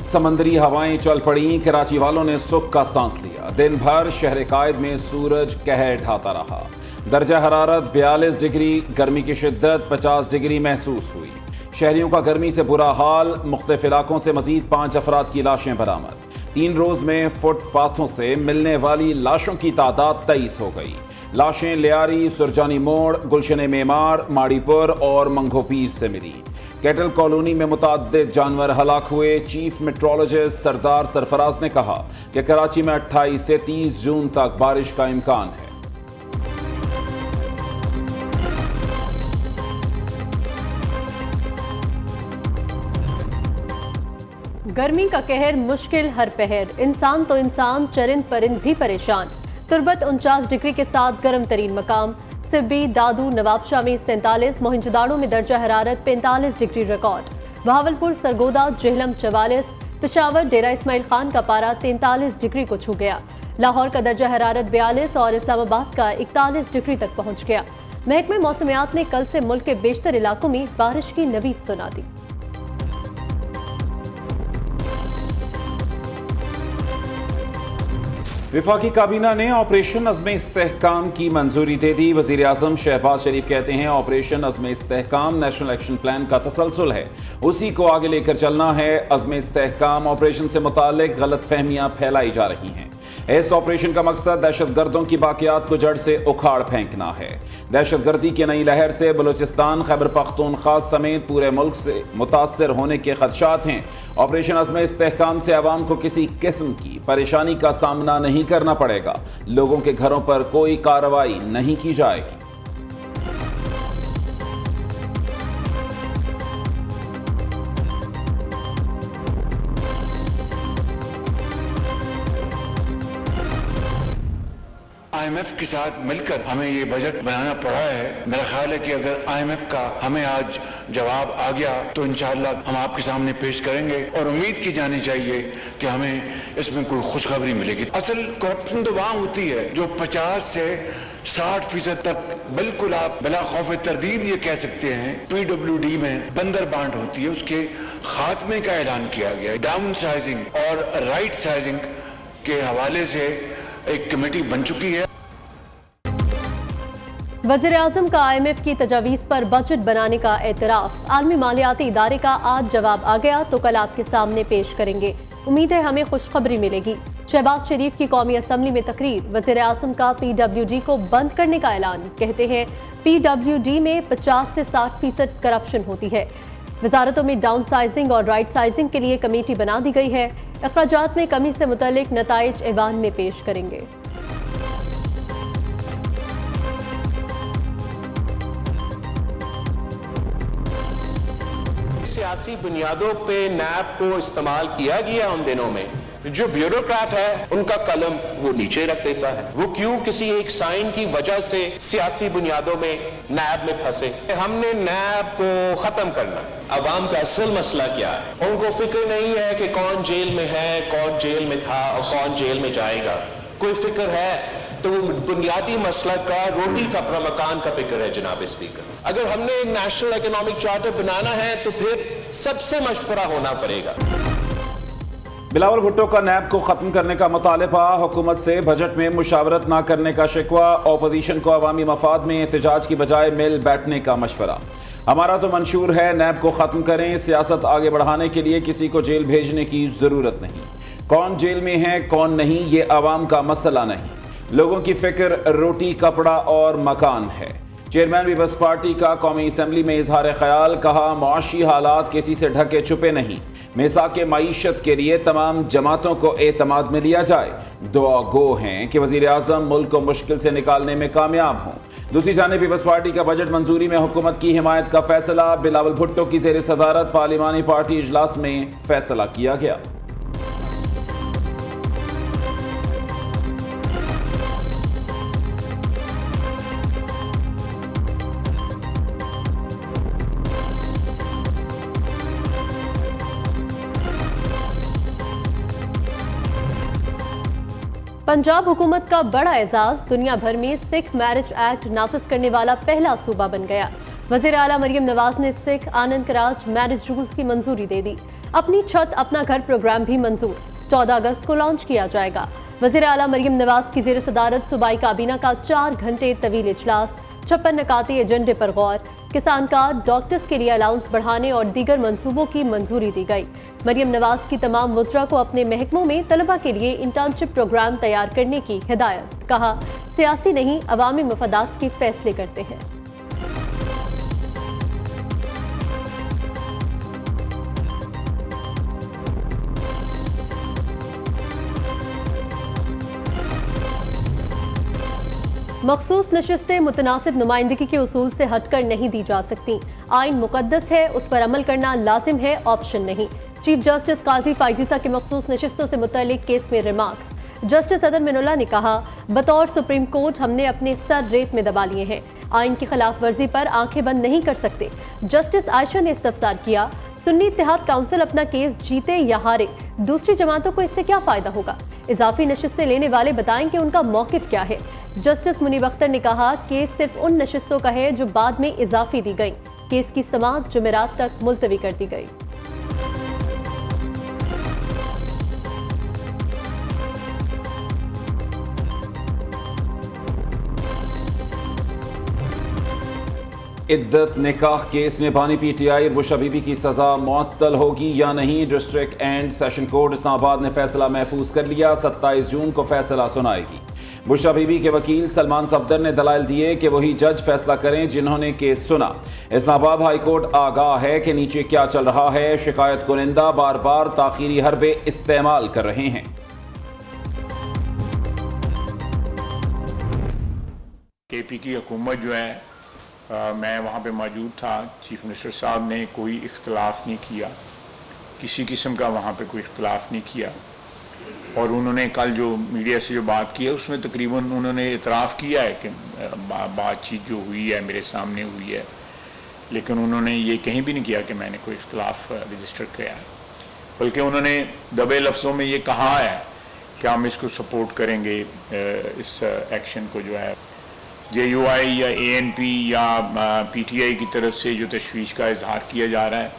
समंदरी हवाएं चल पड़ी, कराची वालों ने सुख का सांस लिया। दिन भर शहर कायद में सूरज कहर ढाता रहा। दर्जा हरारत 42 डिग्री, गर्मी की शिद्दत 50 डिग्री महसूस हुई। शहरियों का गर्मी से बुरा हाल। मुख्तलिफ इलाकों से मजीद 5 अफराद की लाशें बरामद। 3 रोज में फुटपाथों से मिलने वाली लाशों की तादाद 23 हो गई। लाशें लियारी, सुरजानी मोड़, गुलशन मेमार, माड़ीपुर और मंगोपीर से मिली। कैटल कॉलोनी में मुताद्दिद जानवर हलाक हुए। चीफ मेट्रोलॉजिस्ट सरदार सरफराज ने कहा कि कराची में 28 से 30 जून तक बारिश का इम्कान है। गर्मी का कहर मुश्किल हर पहर, इंसान तो इंसान, चरिंद परिंद भी परेशान। तुर्बत 49 डिग्री के साथ गर्म तरीन मकाम। सिब्बी, दादू, नवाबशाह में 47, मोहिंजोदाड़ो में दर्जा हरारत 45 डिग्री रिकॉर्ड। बहावलपुर, सरगोदा, जेहलम 44, पेशावर, डेरा इस्माइल खान का पारा 43 डिग्री को छू गया। लाहौर का दर्जा हरारत 42 और इस्लामाबाद का 41 डिग्री तक पहुंच गया। महकमे मौसमियात ने कल से मुल्क के बेशतर इलाकों में बारिश की नवीद सुना दी। वफाकी काबीना ने ऑपरेशन अज़्म इस्तेहकाम की मंजूरी दे दी। वज़ीर आज़म शहबाज शरीफ कहते हैं ऑपरेशन अज़्म इस्तेहकाम नेशनल एक्शन प्लान का तसलसल है, उसी को आगे लेकर चलना है। अज़्म इस्तेहकाम ऑपरेशन से मुताल्लिक गलत फहमियाँ फैलाई जा रही हैं। इस ऑपरेशन का मकसद दहशतगर्दों की बाकियात को जड़ से उखाड़ फेंकना है। दहशतगर्दी की नई लहर से बलूचिस्तान, खैबर पख्तूनख्वा समेत पूरे मुल्क से मुतासर होने के खदशात हैं। ऑपरेशन अज़्म इस्तेहकाम से आवाम को किसी किस्म की परेशानी का सामना नहीं करना पड़ेगा। लोगों के घरों पर कोई कार्रवाई नहीं की जाएगी। IMF के साथ मिलकर हमें ये बजट बनाना पड़ा है। मेरा ख्याल है कि अगर IMF का हमें आज जवाब आ गया तो इंशाअल्लाह हम आपके सामने पेश करेंगे और उम्मीद की जानी चाहिए कि हमें इसमें कोई खुशखबरी मिलेगी। असल करप्शन तो वहाँ होती है जो 50 से 60% तक बिल्कुल आप बिला खौफ तरदीद ये कह सकते हैं PWD में बंदर बांट होती है, उसके खात्मे का ऐलान किया गया। डाउन साइजिंग और राइट साइजिंग के हवाले से एक कमेटी बन चुकी है। वज़ीर आज़म का IMF की तजावीज़ पर बजट बनाने का एतराफ़। आलमी मालियाती इदारे का आज जवाब आ गया तो कल आपके सामने पेश करेंगे। उम्मीद है हमें खुशखबरी मिलेगी। शहबाज शरीफ की कौमी असम्बली में तकरीर। वज़ीर आज़म का PWD को बंद करने का ऐलान। कहते हैं PWD में 50 से 60% करप्शन होती है। वजारतों में डाउन साइजिंग और राइट साइजिंग के लिए कमेटी बना दी गई है। अखराजात में कमी से मुतालिक नताइज ऐवान में पेश करेंगे। सियासी बुनियादों पे नैब को इस्तेमाल किया गया उन दिनों में। जो ब्यूरोक्रेट है उनका कलम वो नीचे रख देता है। वो क्यों किसी एक साइन की वजह से सियासी बुनियादों में नैब में फंसे। हमने नैब को खत्म करना। अवाम का असल मसला क्या है? उनको फिक्र नहीं है कि कौन जेल में है, कौन जेल में था और कौन जेल में जाएगा। कोई फिक्र है तो वो बुनियादी मसला का, रोटी का, मकान का फिक्र है। जनाब स्पीकर, अगर हमने एक नेशनल इकोनॉमिक चार्टर बनाना है तो फिर सबसे मशवरा होना पड़ेगा। बिलावल भुट्टो का नैब को खत्म करने का मुतालबा। हुकूमत से बजट में मुशावरत न करने का शिकवा। ऑपोजिशन को अवामी मफाद में एहतजाज की बजाय मिल बैठने का मशवरा। हमारा तो मंशूर है नैब को खत्म करें। सियासत आगे बढ़ाने के लिए किसी को जेल भेजने की जरूरत नहीं। कौन जेल में है कौन नहीं ये अवाम का मसला नहीं। लोगों की फिक्र रोटी, कपड़ा और मकान है। चेयरमैन पीपल्स पार्टी का कौमी असम्बली में इजहार ख्याल। कहा मुआशी हालात किसी से ढके छुपे नहीं। मिसाक मईशत के लिए तमाम जमातों को एतमाद में लिया जाए। दुआ गो हैं कि वज़ीर आज़म मुल्क को मुश्किल से निकालने में कामयाब हों। दूसरी जानिब पीपल्स पार्टी का बजट मंजूरी में हुकूमत की हिमायत का फैसला। बिलावल भुट्टो की ज़ेर सदारत पार्लिमानी पार्टी इजलास में फैसला किया गया। पंजाब हुकूमत का बड़ा एजाज। दुनिया भर में सिख मैरिज एक्ट नाफिज करने वाला पहला सूबा बन गया। वज़ीर आला मरियम नवाज ने सिख आनंद राज मैरिज रूल्स की मंजूरी दे दी। अपनी छत अपना घर प्रोग्राम भी मंजूर, 14 अगस्त को लॉन्च किया जाएगा। वज़ीर आला मरियम नवाज की ज़ेर सदारत सूबाई काबीना का 4 घंटे तवील इजलास, 56 निकाती एजेंडे पर गौर, किसान कार्ड, डॉक्टर्स के लिए अलाउंस बढ़ाने और दीगर मंसूबों की मंजूरी दी गई। मरियम नवाज की तमाम वज़रा को अपने महकमों में तलबा के लिए इंटर्नशिप प्रोग्राम तैयार करने की हिदायत, कहा सियासी नहीं अवामी मफादात के फैसले करते हैं। मखसूस नशिस्तें मुतनासिब नुमाइंदगी के उसूल से हटकर नहीं दी जा सकती। आइन मुकद्दस है, उस पर अमल करना लाजिम है, ऑप्शन नहीं। चीफ जस्टिस काजी फाइजीसा के मखसूस नशिस्तों से मुतल्लिक केस में रिमार्क्स। जस्टिस अदर मिनुल्लाह ने कहा, बतौर सुप्रीम कोर्ट हमने अपने सर रेत में दबा लिए हैं, आइन की खिलाफ वर्जी पर आंखें बंद नहीं कर सकते। जस्टिस आयशा ने इस्तफसार किया, सुन्नी इत्तेहाद काउंसिल अपना केस जीते या हारे, दूसरी जमातों को इससे क्या फायदा होगा? इजाफी नशिस्तें लेने वाले बताएं कि उनका मौकिफ क्या है। जस्टिस मुनीब अख्तर ने कहा, केस सिर्फ उन नशिस्तों का है जो बाद में इजाफी दी गई। केस की समाअत जुमेरात तक मुलतवी कर दी गई। इद्दत निकाह केस में बानी पीटीआई बुशरा बीबी की सजा मुअत्तल होगी या नहीं, district and session court Islamabad ने फैसला महफूज कर लिया। 27 जून को फैसला सुनाएगी। बुशरा बीबी के वकील सलमान सफदर ने दलाइल दिए कि वही जज फैसला करें जिन्होंने केस सुना। इस्लामाबाद हाई कोर्ट आगाह है कि नीचे क्या चल रहा है। शिकायत कुनिंदा बार बार ताखीरी हरबे इस्तेमाल कर रहे हैं। केपी की हुकूमत जो है, मैं वहाँ पे मौजूद था, चीफ मिनिस्टर साहब ने कोई इख्तलाफ नहीं किया, किसी किस्म का वहाँ पे कोई इख्तलाफ नहीं किया। और उन्होंने कल जो मीडिया से जो बात की है उसमें तकरीबन उन्होंने इतराफ़ किया है कि बातचीत जो हुई है मेरे सामने हुई है, लेकिन उन्होंने ये कहीं भी नहीं किया कि मैंने कोई इख्तलाफ रजिस्टर किया है। बल्कि उन्होंने दबे लफ्ज़ों में ये कहा है कि हम इसको सपोर्ट करेंगे, इस एक्शन को जो है JUI या ANP या PTI की तरफ से जो तशवीश का इजहार किया जा रहा है,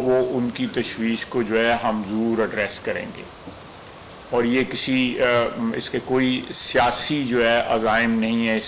वो उनकी तशवीश को जो है हम ज़रूर एड्रेस करेंगे। और ये किसी इसके कोई सियासी जो है अज़ाइम नहीं है।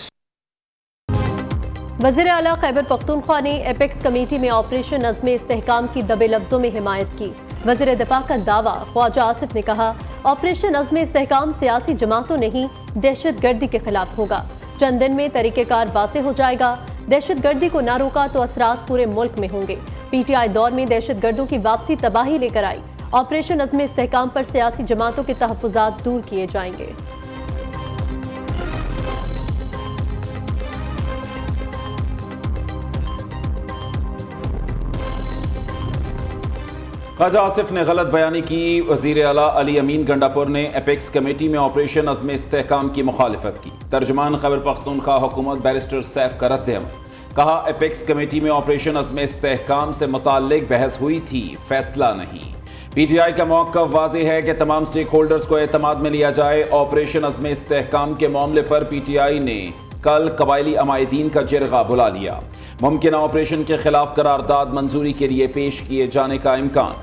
वज़ीर आला खैबर पख्तूनख्वा ने एपेक्स कमेटी में ऑपरेशन अज़्म इस्तेहकाम की दबे लफ्जों में हिमायत की। वज़ीर दिफा का दावा, ख्वाजा आसिफ ने कहा, ऑपरेशन अज़्म इस्तेहकाम सियासी जमातों नहीं दहशत गर्दी के खिलाफ होगा। चंद दिन में तरीक़ेकार वाज़ेह हो जाएगा। दहशत गर्दी को ना रोका तो असरात पूरे मुल्क में होंगे। PTI दौर में दहशत गर्दों की वापसी तबाही लेकर आई। ऑपरेशन अज़्म इस्तेहकाम पर सियासी जमातों के तहफ़्फ़ुज़ात दूर किए जाएंगे। ख्वाजा आसिफ ने गलत बयानी की। वज़ीर आला अली अमीन गंडापुर ने एपेक्स कमेटी में ऑपरेशन अज़्म इस्तेहकाम की मुखालिफत की। तर्जुमान खैबर पख्तूनख्वा हुकूमत बैरिस्टर सैफ का रद्द-ए-अमल। कहा, एपेक्स कमेटी में ऑपरेशन अज़्म इस्तेहकाम से मुताल्लिक बहस हुई थी, फैसला नहीं। PTI का मौक़िफ़ वाज़ेह है कि तमाम स्टेक होल्डर्स को एतमाद में लिया जाए। ऑपरेशन अज़्म इस्तेहकाम के मामले पर PTI ने कल कबायली अमायदीन का जिरगा बुला लिया। मुमकिन ऑपरेशन के खिलाफ करारदाद मंजूरी के लिए पेश किए जाने का इम्कान।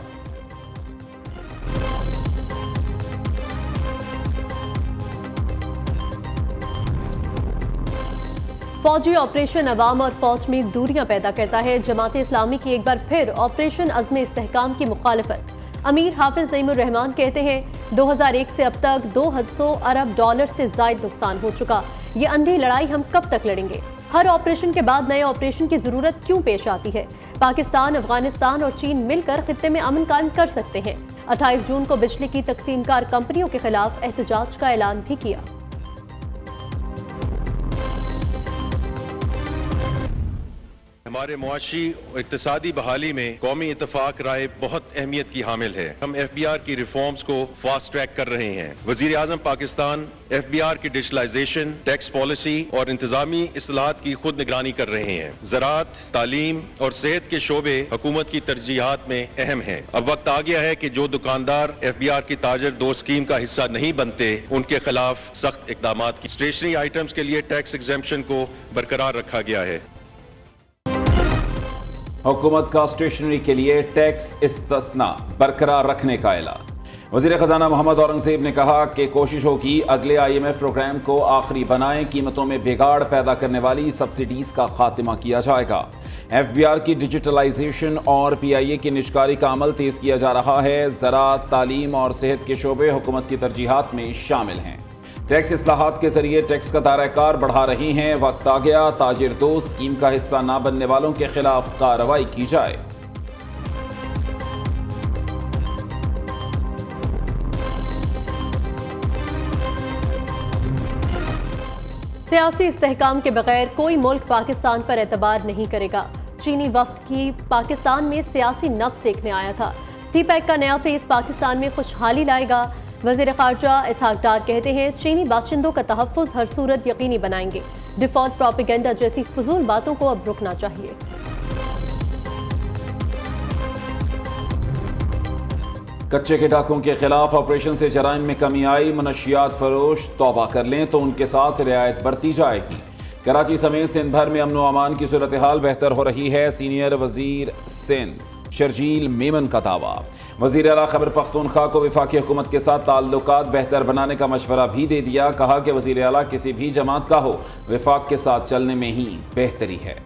फौजी ऑपरेशन अवाम और फौज में दूरियां पैदा करता है। जमात इस्लामी की एक बार फिर ऑपरेशन अज़्म इस्तेहकाम की मुखालिफत। अमीर हाफिज ज़ईमुर रहमान कहते हैं, 2001 से अब तक 200 अरब डॉलर से ज़ायद नुकसान हो चुका। ये अंधी लड़ाई हम कब तक लड़ेंगे? हर ऑपरेशन के बाद नए ऑपरेशन की जरूरत क्यों पेश आती है? पाकिस्तान, अफगानिस्तान और चीन मिलकर खित्ते में अमन कायम कर सकते हैं। 28 जून को बिजली की तकसीमकार कंपनियों के खिलाफ एहतजाज का ऐलान भी किया। हमारे मुआशी और इक़्तिसादी बहाली में कौमी इत्तफाक राय बहुत अहमियत की हामिल है। हम FBR की रिफॉर्म्स को फास्ट ट्रैक कर रहे हैं। वज़ीर आज़म पाकिस्तान FBR की डिजिटलाइजेशन, टैक्स पॉलिसी और इंतजामी इस्लाहात की खुद निगरानी कर रहे हैं। ज़राअत, तालीम और सेहत के शोबे हुकूमत की तरजीहात में अहम हैं। अब वक्त आ गया है कि जो दुकानदार FBR की ताजर 2 स्कीम का हिस्सा नहीं बनते, उनके खिलाफ सख्त इक़दामात की। स्टेशनरी आइटम्स के लिए टैक्स एग्जेम्पशन को बरकरार रखा गया है। हुकूमत का स्टेशनरी के लिए टैक्स इस्तिस्ना बरकरार रखने का ऐलान। वज़ीर ख़जाना मोहम्मद औरंगज़ेब ने कहा कि कोशिश होगी अगले IMF प्रोग्राम को आखिरी बनाएं, कीमतों में बिगाड़ पैदा करने वाली सब्सिडीज़ का खात्मा किया जाएगा। FBR की डिजिटलाइजेशन और PIA की निजकारी का अमल तेज़ किया जा रहा है। ज़राअत, तालीम और सेहत के शोबे हुकूमत की तरजीहात में शामिल हैं। टैक्स इस्लाहात के जरिए टैक्स का दायरा-कार बढ़ा रही हैं। वक्त आ गया ताजिर दोस्त स्कीम का हिस्सा ना बनने वालों के खिलाफ कार्रवाई की जाए। सियासी इस्तेहकाम के बगैर कोई मुल्क पाकिस्तान पर एतबार नहीं करेगा। चीनी वफ्द की पाकिस्तान में सियासी नफ्स देखने आया था। CPEC का नया फेज पाकिस्तान में खुशहाली लाएगा। वज़ीर ख़ारजा इसहाक डार कहते हैं चीनी बाशिंदों का तहफ़्फ़ुज़ हर सूरत यकीनी बनाएंगे। डिफ़ॉल्ट प्रोपेगेंडा जैसी फजूल बातों को अब रुकना चाहिए। कच्चे के डाकों के खिलाफ ऑपरेशन से जराइम में कमी आई। मनशियात फरोश तौबा कर लें तो उनके साथ रियायत बरती जाएगी। कराची समेत सिंध भर में अमन व अमान की सूरत हाल बेहतर हो रही है। सीनियर वजीर सिंध शर्जील मेमन का दावा। वजीर आला खैबर पख्तूनख्वा को वफाकी हुकूमत के साथ ताल्लुकात बेहतर बनाने का मशवरा भी दे दिया। कहा कि वजीर आला किसी भी जमात का हो, वफाक के साथ चलने में ही बेहतरी है।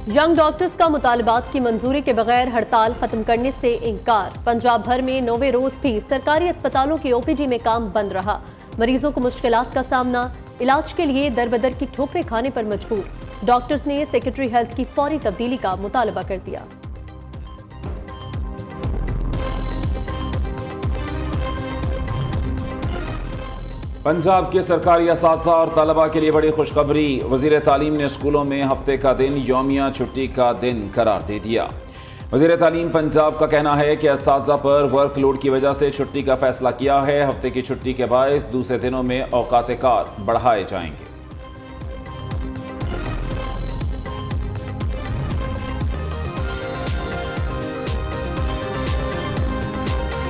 यंग डॉक्टर्स का मुतालबात की मंजूरी के बगैर हड़ताल खत्म करने से इनकार। पंजाब भर में 9वें रोज भी सरकारी अस्पतालों की OPD में काम बंद रहा। मरीजों को मुश्किलात का सामना, इलाज के लिए दर बदर की ठोकरें खाने पर मजबूर। डॉक्टर्स ने सेक्रेटरी हेल्थ की फौरी तब्दीली का मुतालबा कर दिया। पंजाब के सरकारी असातिज़ा और तलबा के लिए बड़ी खुशखबरी। वज़ीर तालीम ने स्कूलों में हफ्ते का दिन यौमिया छुट्टी का दिन करार दे दिया। वज़ीर तालीम पंजाब का कहना है कि असातिज़ा पर वर्कलोड की वजह से छुट्टी का फैसला किया है। हफ्ते की छुट्टी के बायस दूसरे दिनों में औकात कार बढ़ाए जाएंगे।